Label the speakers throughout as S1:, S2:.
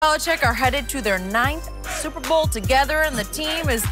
S1: Belichick are headed to their 9th Super Bowl together, and the team is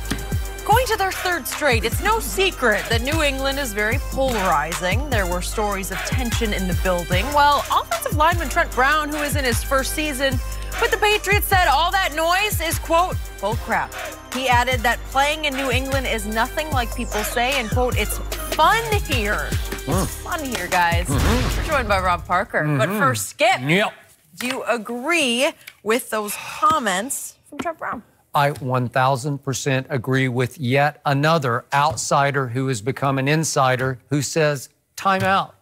S1: going to their 3rd straight. It's no secret that New England is very polarizing. There were stories of tension in the building. Well, offensive lineman Trent Brown, who is in his 1st season with the Patriots, said all that noise is, quote, bull crap. He added that playing in New England is nothing like people say, and, quote, it's fun here. It's fun here, guys. We're joined by Rob Parker. But first, Skip.
S2: Yep.
S1: Do you agree with those comments from Trent Brown?
S2: I 1,000% agree with yet another outsider who has become an insider who says, time out.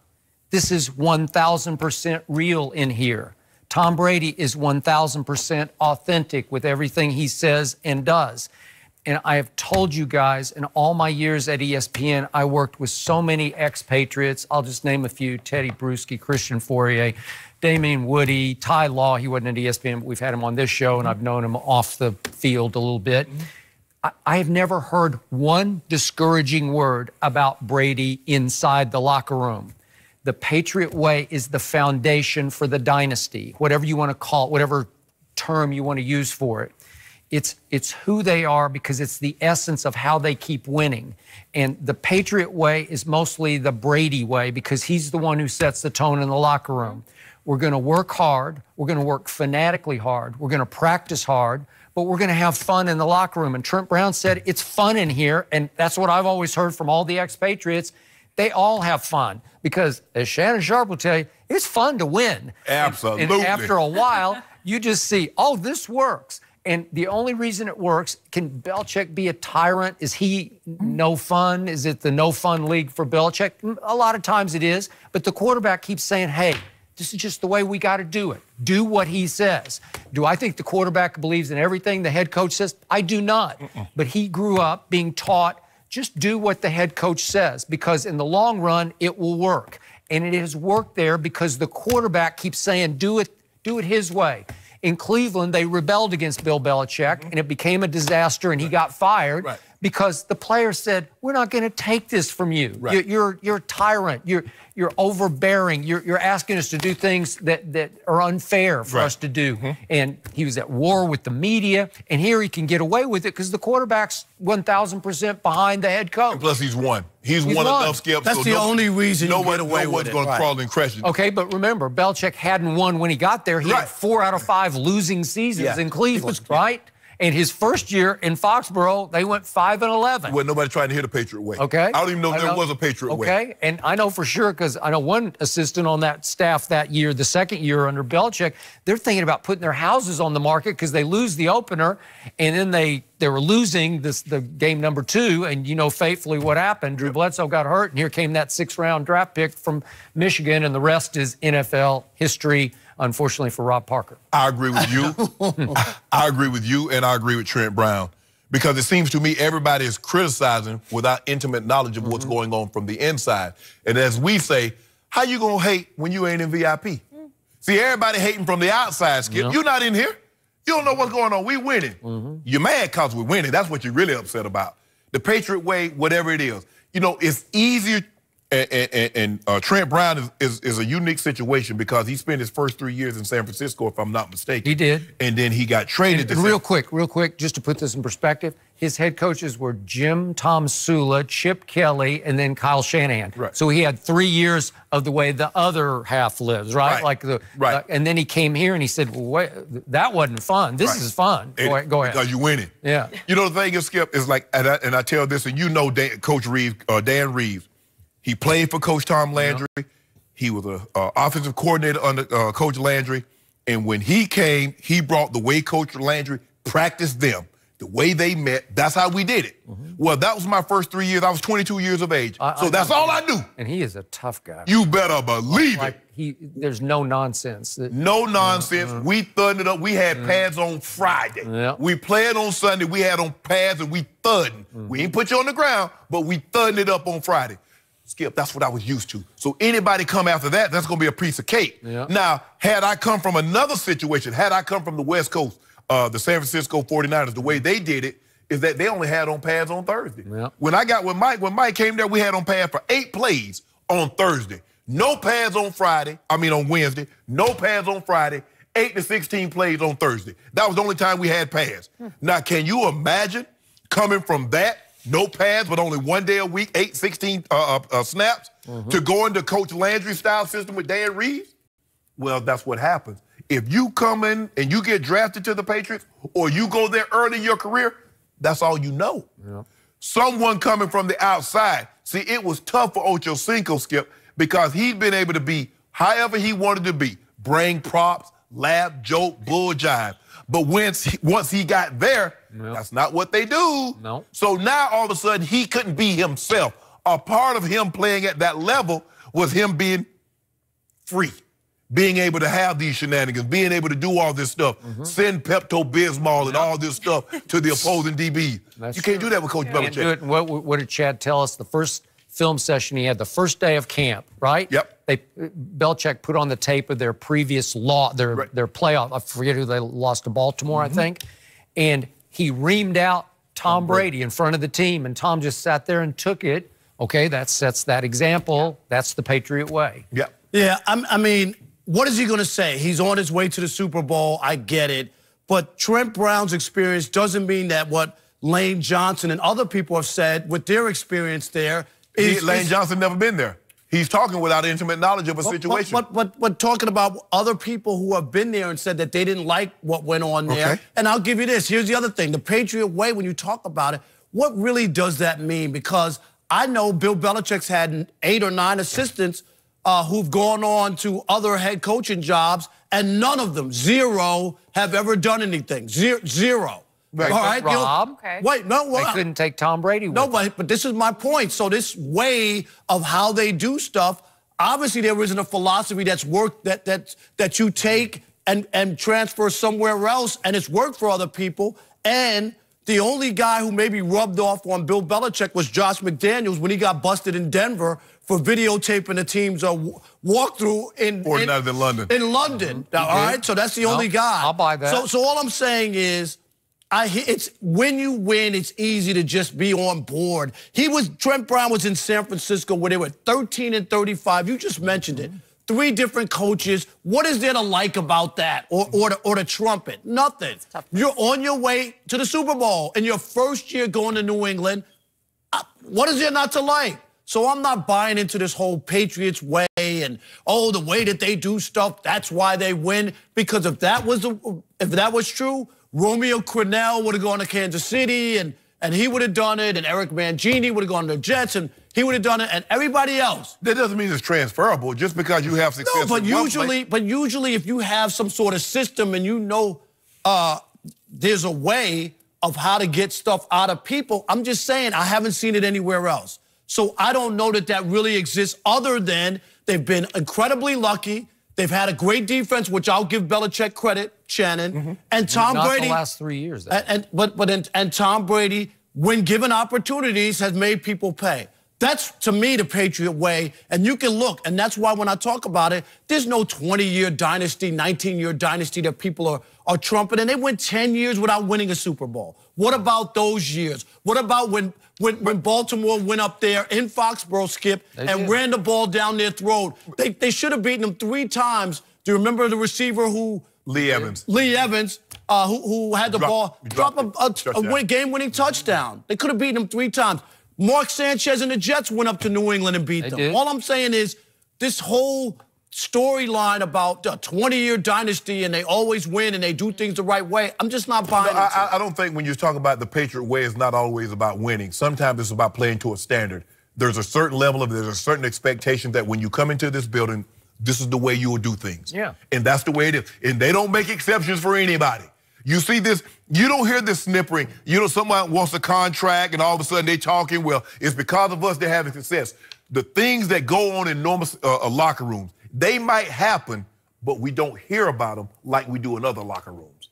S2: This is 1,000% real in here. Tom Brady is 1,000% authentic with everything he says and does. And I have told you guys, in all my years at ESPN, I worked with so many expatriates. I'll just name a few: Teddy Bruschi, Christian Fourier, Damian Woody, Ty Law. He wasn't at ESPN, but we've had him on this show, and I've known him off the field a little bit. I have never heard one discouraging word about Brady inside the locker room. The Patriot way is the foundation for the dynasty, whatever you want to call it, whatever term you want to use for it. It's who they are, because it's the essence of how they keep winning. And the Patriot way is mostly the Brady way, because he's the one who sets the tone in the locker room. We're going to work hard. We're going to work fanatically hard. We're going to practice hard, but we're going to have fun in the locker room. And Trent Brown said it's fun in here, and that's what I've always heard from all the expatriates. They all have fun, because, as Shannon Sharp will tell you, it's fun to win.
S3: Absolutely.
S2: And after a while, you just see, oh, this works. And the only reason it works, can Belichick be a tyrant? Is he no fun? Is it the no fun league for Belichick? A lot of times it is, but the quarterback keeps saying, hey, this is just the way we got to do it. Do what he says. Do I think the quarterback believes in everything the head coach says? I do not. But he grew up being taught, just do what the head coach says, because in the long run, it will work. And it has worked there because the quarterback keeps saying, do it his way. In Cleveland, they rebelled against Bill Belichick, and it became a disaster, and he got fired because the players said, we're not going to take this from you. You're a tyrant. You're overbearing. You're asking us to do things that are unfair for us to do. And he was at war with the media, and here he can get away with it because the quarterback's 1,000% behind the head coach.
S3: And plus, he's won. He's won enough, Skip.
S4: That's the only reason you get away with it.
S3: No one's going to crawl and crash it.
S2: Okay, but remember, Belichick hadn't won when he got there. He had 4 out of 5 losing seasons in Cleveland, right? And his first year in Foxborough, they went 5-11.
S3: Well, nobody trying to hear the Patriot way.
S2: Okay.
S3: I don't even know if there was a Patriot way.
S2: Okay, and I know for sure, because I know one assistant on that staff that year, the second year under Belichick, they're thinking about putting their houses on the market because they lose the opener, and then they were losing the game number 2, and you know faithfully what happened. Drew Bledsoe got hurt, and here came that 6th-round draft pick from Michigan, and the rest is NFL history, unfortunately for Rob Parker.
S3: I agree with you. I agree with you, and I agree with Trent Brown, because it seems to me everybody is criticizing without intimate knowledge of what's going on from the inside. And as we say, how you going to hate when you ain't in VIP? See, everybody hating from the outside, Skip. You're not in here. You don't know what's going on. We winning. You're mad because we're winning. That's what you're really upset about. The Patriot way, whatever it is. You know, it's easier. And Trent Brown is a unique situation because he spent his first 3 years in San Francisco, if I'm not mistaken.
S2: He did.
S3: And then he got traded.
S2: And real quick, just to put this in perspective, his head coaches were Jim Tom Sula, Chip Kelly, and then Kyle Shanahan. So he had 3 years of the way the other half lives, right? And then he came here and he said, well, wait, that wasn't fun. This is fun. Go ahead.
S3: Because you're winning.
S2: Yeah.
S3: You know, the thing is, Skip, is like, and I tell this, and you know Coach Reeves, Dan Reeves. He played for Coach Tom Landry. He was an offensive coordinator under Coach Landry. And when he came, he brought the way Coach Landry practiced them, the way they met. That's how we did it. Well, that was my first 3 years. I was 22 years of age. So that's all I knew.
S2: And he is a tough guy.
S3: You better believe it.
S2: There's no nonsense.
S3: No nonsense. We thudded it up. We had pads on Friday. We played on Sunday. We had on pads and we thudding. We ain't put you on the ground, but we thudding it up on Friday. Skip, that's what I was used to. So anybody come after that, that's going to be a piece of cake. Now, had I come from another situation, had I come from the West Coast, the San Francisco 49ers, the way they did it is that they only had on pads on Thursday. When I got with Mike, when Mike came there, we had on pads for 8 plays on Thursday. No pads on Friday, on Wednesday, no pads on Friday, 8 to 16 plays on Thursday. That was the only time we had pads. Now, can you imagine coming from that, no pads, but only 1 day a week, 8, 16 snaps, to go into Coach Landry's style system with Dan Reeves? Well, that's what happens. If you come in and you get drafted to the Patriots, or you go there early in your career, that's all you know. Yeah. Someone coming from the outside. See, it was tough for Ocho Cinco, Skip, because he'd been able to be however he wanted to be. Bring props, laugh, joke, bull jive. But once he got there, that's not what they do. No. So now all of a sudden he couldn't be himself. A part of him playing at that level was him being free, being able to have these shenanigans, being able to do all this stuff, send Pepto-Bismol and all this stuff to the opposing DB. You can't do that with Coach Belichick.
S2: Do it. What did Chad tell us? The first film session he had, the first day of camp, right?
S3: Yep.
S2: Belichick put on the tape of their previous their playoff. I forget who they lost to Baltimore, I think. And he reamed out Tom Brady in front of the team, and Tom just sat there and took it. Okay, that sets that example. That's the Patriot way.
S3: Yeah.
S4: Yeah, I mean, what is he going to say? He's on his way to the Super Bowl. I get it. But Trent Brown's experience doesn't mean that what Lane Johnson and other people have said with their experience there is...
S3: Lane Johnson never been there. He's talking without intimate knowledge of a situation.
S4: But talking about other people who have been there and said that they didn't like what went on there. Okay. And I'll give you this. Here's the other thing. The Patriot way, when you talk about it, what really does that mean? Because I know Bill Belichick's had 8 or 9 assistants who've gone on to other head coaching jobs, and none of them, 0, have ever done anything. Zero.
S2: Right. All right, Rob.
S4: Wait, no,
S2: they couldn't take Tom Brady with
S4: them. But this is my point. So this way of how they do stuff, obviously there isn't a philosophy that's worked that you take and transfer somewhere else, and it's worked for other people. And the only guy who maybe rubbed off on Bill Belichick was Josh McDaniels when he got busted in Denver for videotaping the team's walkthrough in
S3: London.
S4: In London. All right, so that's the only guy.
S2: I'll buy that.
S4: So all I'm saying is, it's when you win, it's easy to just be on board. Trent Brown was in San Francisco where they were 13 and 35. You just mentioned it. 3 different coaches. What is there to like about that or to trump it? Nothing. You're on your way to the Super Bowl in your first year going to New England. What is there not to like? So I'm not buying into this whole Patriots way and, oh, the way that they do stuff, that's why they win. Because if that was true, Romeo Crennel would have gone to Kansas City and he would have done it, and Eric Mangini would have gone to the Jets and he would have done it, and everybody else.
S3: That doesn't mean it's transferable just because you have success.
S4: No, but usually if you have some sort of system and you know there's a way of how to get stuff out of people, I'm just saying I haven't seen it anywhere else. So I don't know that really exists other than they've been incredibly lucky. They've had a great defense, which I'll give Belichick credit, Shannon. And Tom Brady.
S2: Not the last 3 years.
S4: And Tom Brady, when given opportunities, has made people pay. That's, to me, the Patriot way. And you can look, and that's why when I talk about it, there's no 20-year dynasty, 19-year dynasty that people are trumping. And they went 10 years without winning a Super Bowl. What about those years? What about when Baltimore went up there in Foxborough, Skip, and ran the ball down their throat? They should have beaten them 3 times. Do you remember the receiver who...
S3: Lee Evans,
S4: who had the ball drop a game-winning touchdown. They could have beaten him 3 times. Mark Sanchez and the Jets went up to New England and beat them. All I'm saying is this whole storyline about a 20-year dynasty and they always win and they do things the right way, I'm just not buying it.
S3: I don't think when you talk about the Patriot way, it's not always about winning. Sometimes it's about playing to a standard. There's a certain level there's a certain expectation that when you come into this building, this is the way you will do things.
S2: Yeah.
S3: And that's the way it is. And they don't make exceptions for anybody. You see this, you don't hear this snippering. You know, someone wants a contract and all of a sudden they're talking, well, it's because of us they're having success. The things that go on in normal locker rooms, they might happen, but we don't hear about them like we do in other locker rooms.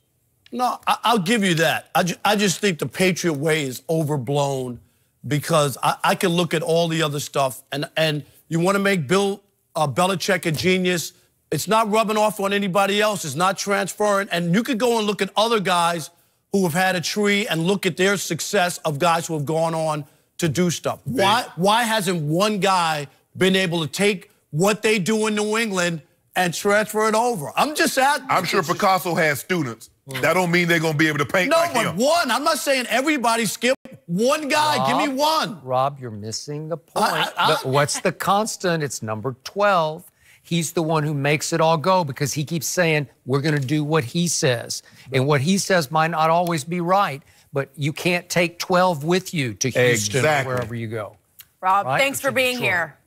S4: No, I'll give you that. I just think the Patriot way is overblown because I can look at all the other stuff and you want to make Bill Belichick a genius. It's not rubbing off on anybody else. It's not transferring. And you could go and look at other guys who have had a tree and look at their success of guys who have gone on to do stuff. Why hasn't one guy been able to take what they do in New England and transfer it over. I'm just asking.
S3: I'm sure Picasso has students. That don't mean they're going to be able to paint like him.
S4: No, but one. I'm not saying everybody, Skip. One guy.
S2: Rob,
S4: give me one.
S2: Rob, you're missing the point. What's the constant? It's number 12. He's the one who makes it all go because he keeps saying, we're going to do what he says. And what he says might not always be right, but you can't take 12 with you to Houston or wherever you go.
S1: Rob, thanks for being here.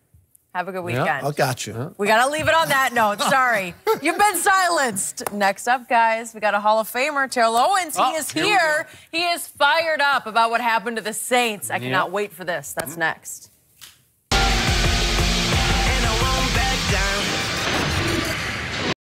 S1: Have a good weekend.
S4: I got you.
S1: We got to leave it on that note. Sorry. You've been silenced. Next up, guys, we got a Hall of Famer, Terrell Owens. He is here. He is fired up about what happened to the Saints. I cannot wait for this. That's next.